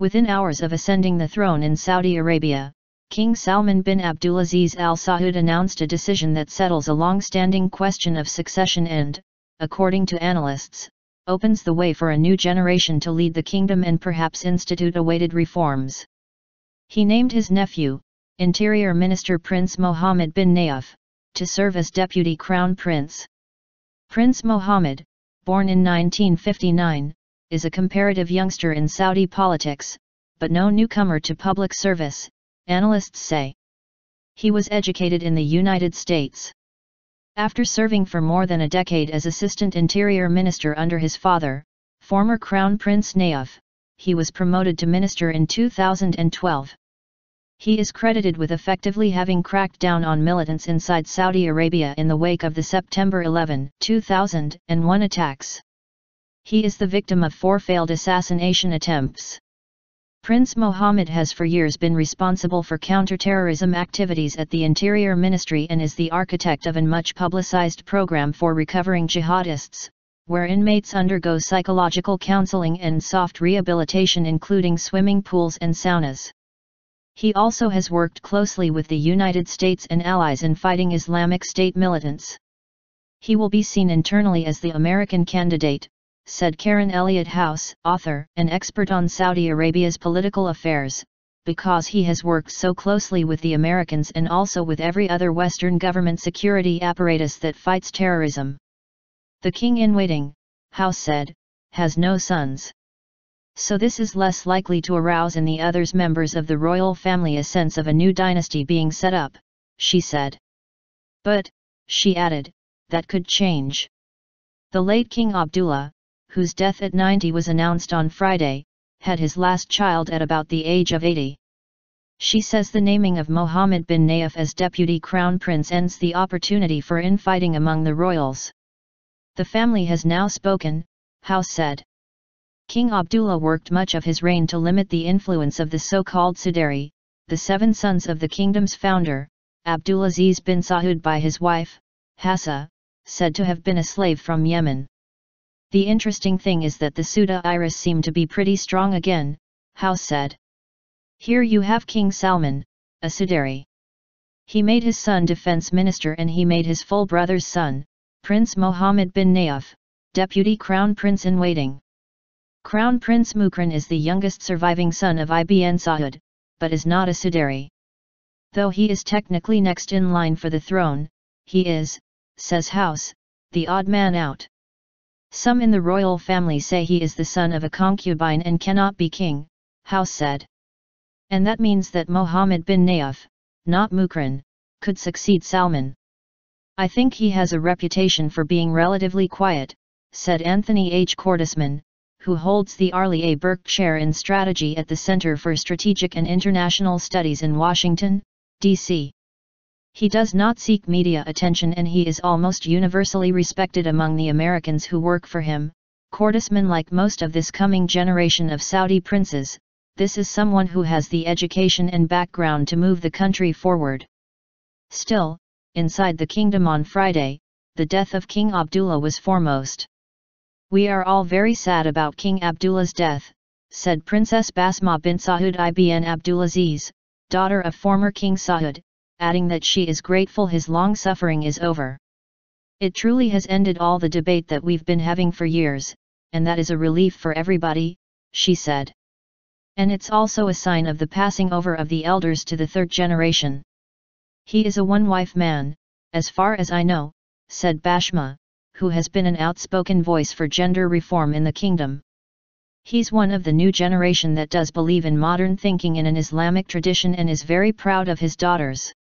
Within hours of ascending the throne in Saudi Arabia, King Salman bin Abdulaziz Al Saud announced a decision that settles a long-standing question of succession and, according to analysts, opens the way for a new generation to lead the kingdom and perhaps institute awaited reforms. He named his nephew, Interior Minister Prince Mohammed bin Nayef, to serve as deputy crown prince. Prince Mohammed, born in 1959, is a comparative youngster in Saudi politics, but no newcomer to public service, analysts say. He was educated in the United States. After serving for more than a decade as Assistant Interior Minister under his father, former Crown Prince Nayef, he was promoted to minister in 2012. He is credited with effectively having cracked down on militants inside Saudi Arabia in the wake of the September 11, 2001 attacks. He is the victim of 4 failed assassination attempts. Prince Mohammed has for years been responsible for counterterrorism activities at the Interior Ministry and is the architect of a much-publicized program for recovering jihadists, where inmates undergo psychological counseling and soft rehabilitation including swimming pools and saunas. He also has worked closely with the United States and allies in fighting Islamic State militants. He will be seen internally as the American candidate, said Karen Elliott House, author and expert on Saudi Arabia's political affairs, because he has worked so closely with the Americans and also with every other Western government security apparatus that fights terrorism. The king-in-waiting, House said, has no sons. So this is less likely to arouse in the other members of the royal family a sense of a new dynasty being set up, she said. But, she added, that could change. The late King Abdullah, whose death at 90 was announced on Friday, had his last child at about the age of 80. She says the naming of Mohammed bin Nayef as deputy crown prince ends the opportunity for infighting among the royals. The family has now spoken, House said. King Abdullah worked much of his reign to limit the influence of the so-called Sudari, the 7 sons of the kingdom's founder, Abdulaziz bin Saud by his wife, Hassa, said to have been a slave from Yemen. The interesting thing is that the Sudairis seem to be pretty strong again, House said. Here you have King Salman, a Sudari. He made his son defense minister and he made his full brother's son, Prince Mohammed bin Nayef, deputy crown prince in waiting. Crown Prince Mukran is the youngest surviving son of Ibn Saud, but is not a Sudari. Though he is technically next in line for the throne, he is, says House, the odd man out. Some in the royal family say he is the son of a concubine and cannot be king, House said. And that means that Mohammed bin Nayef, not Mukran, could succeed Salman. I think he has a reputation for being relatively quiet, said Anthony H. Cordesman, who holds the Arlie A. Burke Chair in Strategy at the Center for Strategic and International Studies in Washington, D.C. He does not seek media attention and he is almost universally respected among the Americans who work for him. Cordesman, like most of this coming generation of Saudi princes, this is someone who has the education and background to move the country forward. Still, inside the kingdom on Friday, the death of King Abdullah was foremost. We are all very sad about King Abdullah's death, said Princess Basma bint Saud ibn Abdulaziz, daughter of former King Saud, adding that she is grateful his long suffering is over. It truly has ended all the debate that we've been having for years, and that is a relief for everybody, she said. And it's also a sign of the passing over of the elders to the 3rd generation. He is a one-wife man, as far as I know, said Bashma, who has been an outspoken voice for gender reform in the kingdom. He's one of the new generation that does believe in modern thinking in an Islamic tradition and is very proud of his daughters.